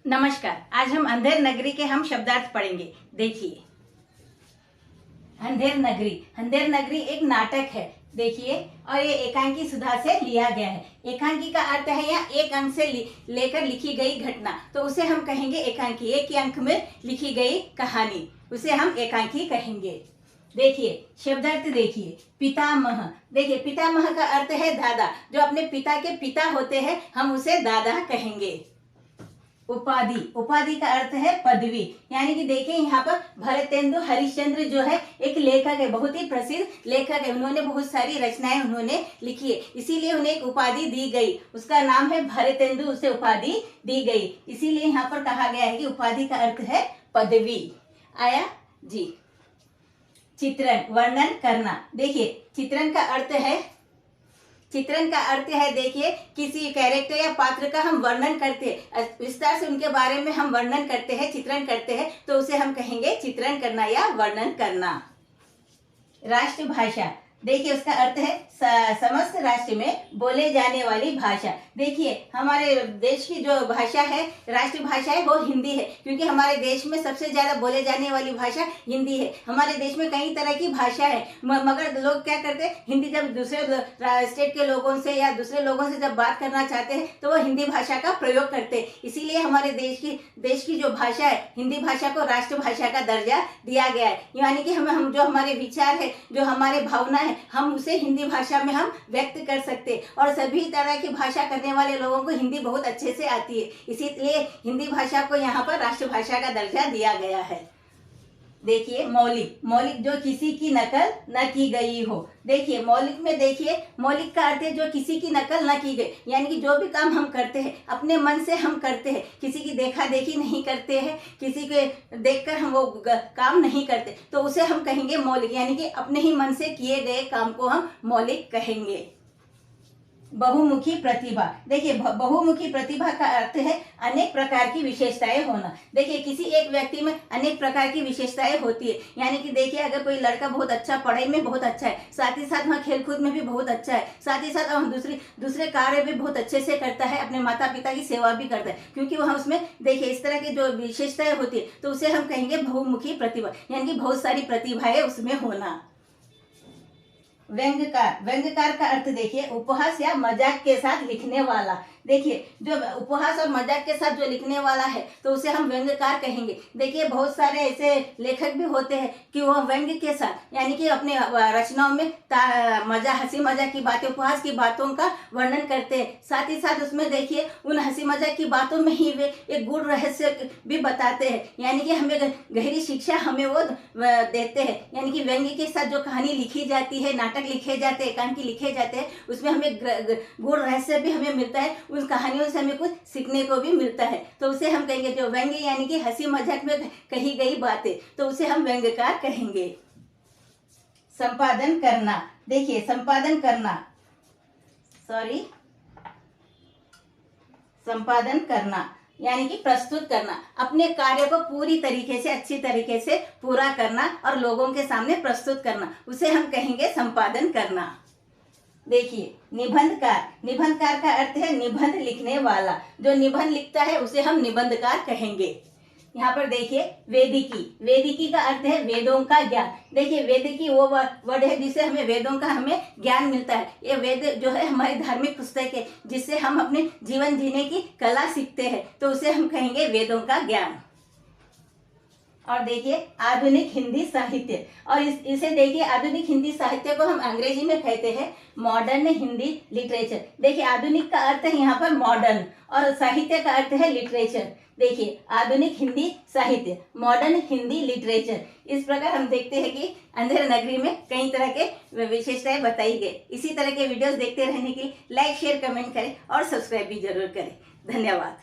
नमस्कार। आज हम अंधेर नगरी के हम शब्दार्थ पढ़ेंगे। देखिए, अंधेर नगरी। अंधेर नगरी एक नाटक है। देखिए, और ये एकांकी सुधा से लिया गया है। एकांकी का अर्थ है यहाँ एक अंक से लेकर लिखी गई घटना, तो उसे हम कहेंगे एकांकी। एक ही अंक में लिखी गई कहानी, उसे हम एकांकी कहेंगे। देखिए शब्दार्थ, देखिए पितामह। देखिए पितामह का अर्थ है दादा। जो अपने पिता के पिता होते हैं हम उसे दादा कहेंगे। उपाधि। उपाधि का अर्थ है पदवी। यानी कि देखिए यहाँ पर भरतेंदु हरिश्चंद्र जो है एक लेखक है, बहुत ही प्रसिद्ध लेखक है। उन्होंने बहुत सारी रचनाएं उन्होंने लिखी है, इसीलिए उन्हें एक उपाधि दी गई। उसका नाम है भरतेंदु, उसे उपाधि दी गई। इसीलिए यहाँ पर कहा गया है कि उपाधि का अर्थ है पदवी। आया जी। चित्रण, वर्णन करना। देखिए चित्रण का अर्थ है देखिए किसी कैरेक्टर या पात्र का हम वर्णन करते हैं, विस्तार से उनके बारे में हम वर्णन करते हैं, चित्रण करते हैं, तो उसे हम कहेंगे चित्रण करना या वर्णन करना। राष्ट्रभाषा। देखिए उसका अर्थ है समस्त राष्ट्र में बोले जाने वाली भाषा। देखिए हमारे देश की जो भाषा है, राष्ट्रभाषा है, वो हिंदी है, क्योंकि हमारे देश में सबसे ज्यादा बोले जाने वाली भाषा हिंदी है। हमारे देश में कई तरह की भाषा है, मगर लोग क्या करते हैं, हिंदी जब दूसरे स्टेट के लोगों से या दूसरे लोगों से जब बात करना चाहते हैं तो वो हिंदी भाषा का प्रयोग करते हैं। इसीलिए हमारे देश की जो भाषा है, हिंदी भाषा को राष्ट्रभाषा का दर्जा दिया गया है। यानी कि हम जो हमारे विचार है, जो हमारे भावना है, हम उसे हिंदी भाषा में हम व्यक्त कर सकते हैं। और सभी तरह की भाषा करने वाले लोगों को हिंदी बहुत अच्छे से आती है, इसीलिए हिंदी भाषा को यहाँ पर राष्ट्रभाषा का दर्जा दिया गया है। देखिए मौलिक। मौलिक जो किसी की नकल न की गई हो। देखिए मौलिक में, देखिए मौलिक का अर्थ है जो किसी की नकल न की गई, यानी कि जो भी काम हम करते हैं अपने मन से हम करते हैं, किसी की देखा देखी नहीं करते हैं, किसी के देखकर हम वो काम नहीं करते, तो उसे हम कहेंगे मौलिक। यानी कि अपने ही मन से किए गए काम को हम मौलिक कहेंगे। बहुमुखी प्रतिभा। देखिए बहुमुखी प्रतिभा का अर्थ है अनेक प्रकार की विशेषताएं होना। देखिए किसी एक व्यक्ति में अनेक प्रकार की विशेषताएं होती है। यानी कि देखिए अगर कोई लड़का बहुत अच्छा, पढ़ाई में बहुत अच्छा है, साथ ही साथ वहाँ खेलकूद में भी बहुत अच्छा है, साथ ही साथ दूसरे कार्य भी बहुत अच्छे से करता है, अपने माता पिता की सेवा भी करता है, क्योंकि वह उसमें देखिए इस तरह की जो विशेषताएं होती है, तो उसे हम कहेंगे बहुमुखी प्रतिभा। यानी कि बहुत सारी प्रतिभाएं उसमें होना। व्यंग्यकार। व्यंग्यकार का अर्थ देखिए उपहास या मजाक के साथ लिखने वाला। देखिए जो उपहास और मजाक के साथ जो लिखने वाला है तो उसे हम व्यंग्यकार कहेंगे। देखिए बहुत सारे ऐसे लेखक भी होते हैं कि वह व्यंग्य के साथ, यानी कि अपने रचनाओं में हंसी मजाक की बातें, उपहास की बातों का वर्णन करते हैं। साथ ही साथ उसमें देखिए उन हंसी मजाक की बातों में ही वे एक गूढ़ रहस्य भी बताते हैं, यानी कि हमें गहरी शिक्षा हमें वो देते हैं। यानी कि व्यंग्य के साथ जो कहानी लिखी जाती है, नाटक लिखे जाते हैं, एकांकी लिखे जाते हैं, उसमें हमें गूढ़ रहस्य भी हमें मिलता है, उस कहानियों से हमें कुछ सीखने को भी मिलता है, तो उसे हम कहेंगे जो व्यंग्य, यानी कि हंसी मजाक में कही गई बातें, तो उसे हम व्यंग्यकार कहेंगे। संपादन करना। देखिए संपादन करना, संपादन करना यानी कि प्रस्तुत करना, अपने कार्य को पूरी तरीके से, अच्छी तरीके से पूरा करना और लोगों के सामने प्रस्तुत करना, उसे हम कहेंगे संपादन करना। देखिए निबंधकार। निबंधकार का अर्थ है निबंध लिखने वाला। जो निबंध लिखता है उसे हम निबंधकार कहेंगे। यहाँ पर देखिए वेदिकी। वेदिकी का अर्थ है वेदों का ज्ञान। देखिए वेदिकी वो वर्ड है जिससे हमें ज्ञान मिलता है। ये वेद जो है हमारी धार्मिक पुस्तक है, जिससे हम अपने जीवन जीने की कला सीखते हैं, तो उसे हम कहेंगे वेदों का ज्ञान। और देखिए आधुनिक हिंदी साहित्य, और इसे देखिए आधुनिक हिंदी साहित्य को हम अंग्रेजी में कहते हैं मॉडर्न हिंदी लिटरेचर। देखिए आधुनिक का अर्थ है यहाँ पर मॉडर्न और साहित्य का अर्थ है लिटरेचर। देखिए आधुनिक हिंदी साहित्य, मॉडर्न हिंदी लिटरेचर। इस प्रकार हम देखते हैं कि अंधेर नगरी में कई तरह के विशेषताएं बताई गई। इसी तरह के वीडियोस देखते रहने के लिए लाइक, शेयर, कमेंट करें और सब्सक्राइब भी जरूर करें। धन्यवाद।